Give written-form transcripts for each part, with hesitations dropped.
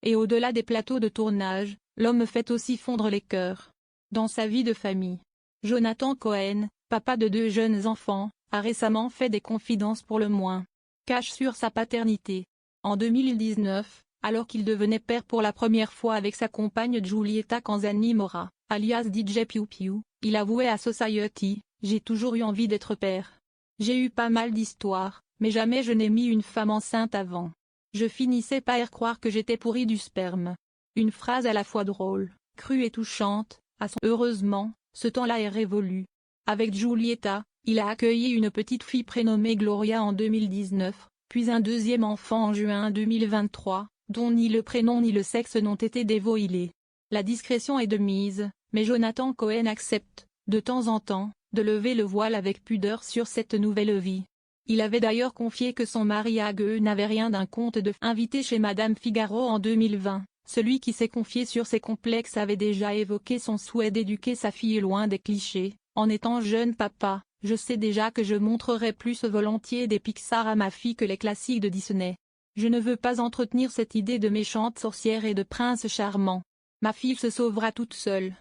Et au-delà des plateaux de tournage, l'homme fait aussi fondre les cœurs. Dans sa vie de famille, Jonathan Cohen, papa de 2 jeunes enfants, a récemment fait des confidences pour le moins cash sur sa paternité. En 2019, alors qu'il devenait père pour la première fois avec sa compagne Giulietta Canzani-Mora, alias DJ Piu Piu, il avouait à Society: « J'ai toujours eu envie d'être père. J'ai eu pas mal d'histoires, mais jamais je n'ai mis une femme enceinte avant. Je finissais par croire que j'étais pourri du sperme. » Une phrase à la fois drôle, crue et touchante, Heureusement, ce temps-là est révolu. Avec Giulietta, il a accueilli une petite fille prénommée Gloria en 2019, puis un deuxième enfant en juin 2023, dont ni le prénom ni le sexe n'ont été dévoilés. La discrétion est de mise, mais Jonathan Cohen accepte, de temps en temps, de lever le voile avec pudeur sur cette nouvelle vie. Il avait d'ailleurs confié que son mariage n'avait rien d'un conte de invité chez Madame Figaro en 2020. Celui qui s'est confié sur ses complexes avait déjà évoqué son souhait d'éduquer sa fille loin des clichés. En étant jeune papa, je sais déjà que je montrerai plus volontiers des Pixar à ma fille que les classiques de Disney. Je ne veux pas entretenir cette idée de méchante sorcière et de prince charmant. Ma fille se sauvera toute seule.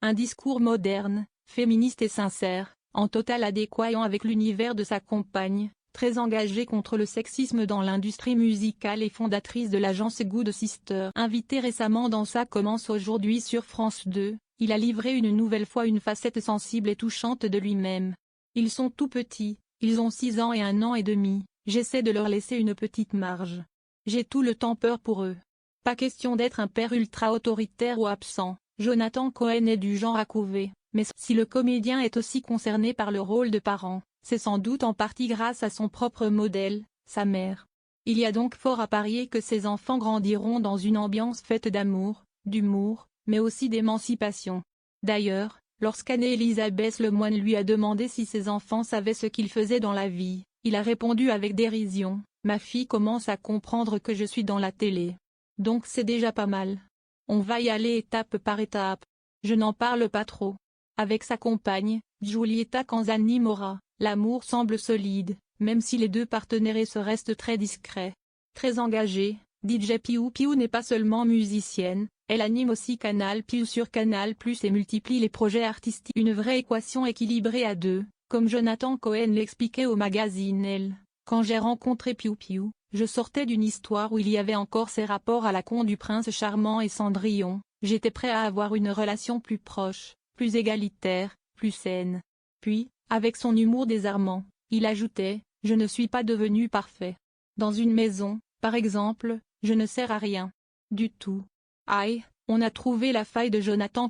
Un discours moderne, féministe et sincère, en totale adéquation avec l'univers de sa compagne, très engagée contre le sexisme dans l'industrie musicale et fondatrice de l'agence Good Sister. Invité récemment dans Ça commence aujourd'hui sur France 2, il a livré une nouvelle fois une facette sensible et touchante de lui-même. Ils sont tout petits, ils ont 6 ans et 1 an et demi, j'essaie de leur laisser une petite marge. J'ai tout le temps peur pour eux. Pas question d'être un père ultra autoritaire ou absent. Jonathan Cohen est du genre à couver, mais si le comédien est aussi concerné par le rôle de parent, c'est sans doute en partie grâce à son propre modèle, sa mère. Il y a donc fort à parier que ses enfants grandiront dans une ambiance faite d'amour, d'humour, mais aussi d'émancipation. D'ailleurs, lorsqu'Anne-Élisabeth Lemoine lui a demandé si ses enfants savaient ce qu'ils faisaient dans la vie, il a répondu avec dérision: « Ma fille commence à comprendre que je suis dans la télé. Donc c'est déjà pas mal. On va y aller étape par étape. Je n'en parle pas trop. » Avec sa compagne, Giulietta Canzani-Mora, l'amour semble solide, même si les deux partenaires se restent très discrets. Très engagée, DJ Piu Piu n'est pas seulement musicienne, elle anime aussi Canal+ sur Canal+ et multiplie les projets artistiques. Une vraie équation équilibrée à deux, comme Jonathan Cohen l'expliquait au magazine Elle. « Quand j'ai rencontré Piu Piu, je sortais d'une histoire où il y avait encore ces rapports à la con du prince charmant et Cendrillon, j'étais prêt à avoir une relation plus proche, plus égalitaire, plus saine. » Puis, avec son humour désarmant, il ajoutait: « Je ne suis pas devenu parfait. Dans une maison, par exemple, je ne sers à rien. Du tout. » Aïe, on a trouvé la faille de Jonathan